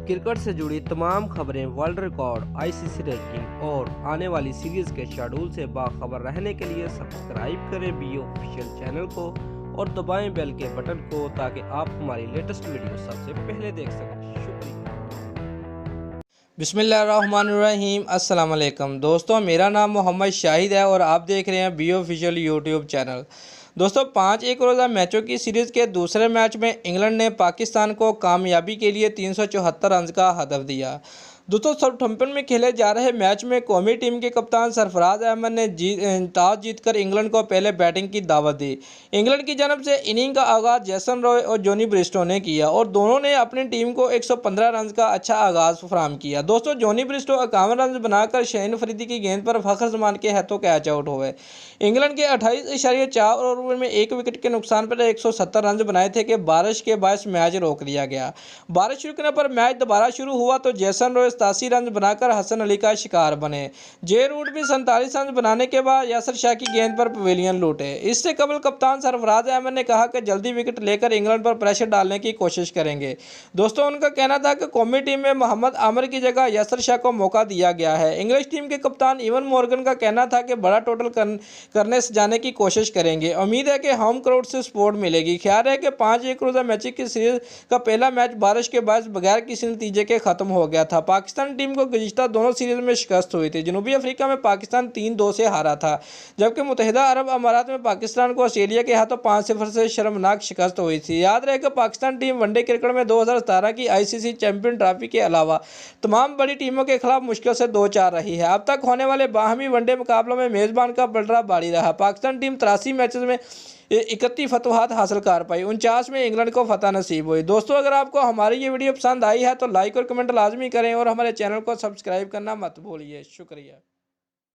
Cricket से जुड़ी तमाम खबरें, वर्ल्ड रिकॉर्ड, आईसीसी रैंकिंग और आने वाली सीरीज के शेड्यूल से बाखबर रहने के लिए सब्सक्राइब करें बी ऑफिशियल चैनल को और दबाएं बेल के बटन को ताकि आप हमारी लेटेस्ट वीडियो सबसे पहले देख सकें। शुक्रिया। बिस्मिल्लाहिर्रहमानिर्रहीम। अस्सलाम वालेकुम दोस्तों, मेरा नाम मोहम्मद शाहिद है और आप देख रहे हैं बी ऑफिशियल यूट्यूब चैनल। दोस्तों, 5 एक रोज़ा मैचों की सीरीज़ के दूसरे मैच में इंग्लैंड ने पाकिस्तान को कामयाबी के लिए 374 रन का हदफ दिया। दोस्तों, साउथहैम्पटन में खेले जा रहे मैच में कौमी टीम के कप्तान सरफराज अहमद ने टॉस जीतकर इंग्लैंड को पहले बैटिंग की दावत दी। इंग्लैंड की जानब से इनिंग का आगाज़ जेसन रॉय और जॉनी ब्रिस्टो ने किया और दोनों ने अपनी टीम को 115 रन का अच्छा आगाज़ फराहम किया। दोस्तों, जॉनी ब्रिस्टो 51 रन बनाकर शाहीन अफरीदी की गेंद पर फखर जमान के हाथों कैच आउट हुए। इंग्लैंड के 28.4 ओवर में 1 विकेट के नुकसान पर 170 रन बनाए थे कि बारिश के बायस मैच रोक दिया गया। बारिश रुकने पर मैच दोबारा शुरू हुआ तो जेसन रॉय 87 रन बनाकर हसन अली का शिकार बने। जे रूट भी 47 रन बनाने के बाद यासर शाह की गेंद पर पवेलियन लूटे। इससे कबल कप्तान सरफराज अहमद ने कहा कि जल्दी विकेट लेकर इंग्लैंड पर प्रेशर डालने की कोशिश करेंगे। दोस्तों, उनका कहना था कि कौमी टीम में मोहम्मद आमिर की जगह यासर शाह को मौका दिया गया है। इंग्लिश टीम के कप्तान इवन मॉर्गन का कहना था कि बड़ा टोटल करने से जाने की कोशिश करेंगे। उम्मीद है कि होम क्राउड से सपोर्ट मिलेगी। ख्याल है कि 5 एक रोज़ा मैच की सीरीज का पहला मैच बारिश के बाद बगैर किसी नतीजे के खत्म हो गया था। पाकिस्तान टीम को गुज़िश्ता दोनों सीरीज में शिकस्त हुई थी। जनूबी अफ्रीका में पाकिस्तान 3-2 से हारा था, जबकि मुत्तहिदा अरब अमारात में पाकिस्तान को ऑस्ट्रेलिया के हाथों 5-0 से शर्मनाक शिकस्त हुई थी। याद रहे कि पाकिस्तान टीम वनडे क्रिकेट में 2017 की आईसीसी चैंपियन ट्रॉफी के अलावा तमाम बड़ी टीमों के खिलाफ मुश्किल से 2-4 रही है। अब तक होने वाले बाहमी वनडे मुकाबलों में मेज़बान का पलड़ा भारी रहा। पाकिस्तान टीम 83 मैचेस में 31 फतवाहत हासिल कर पाई, 49 में इंग्लैंड को फतह नसीब हुई। दोस्तों, अगर आपको हमारी ये वीडियो पसंद आई है तो लाइक और कमेंट लाजमी करें और हमारे चैनल को सब्सक्राइब करना मत भूलिए। शुक्रिया।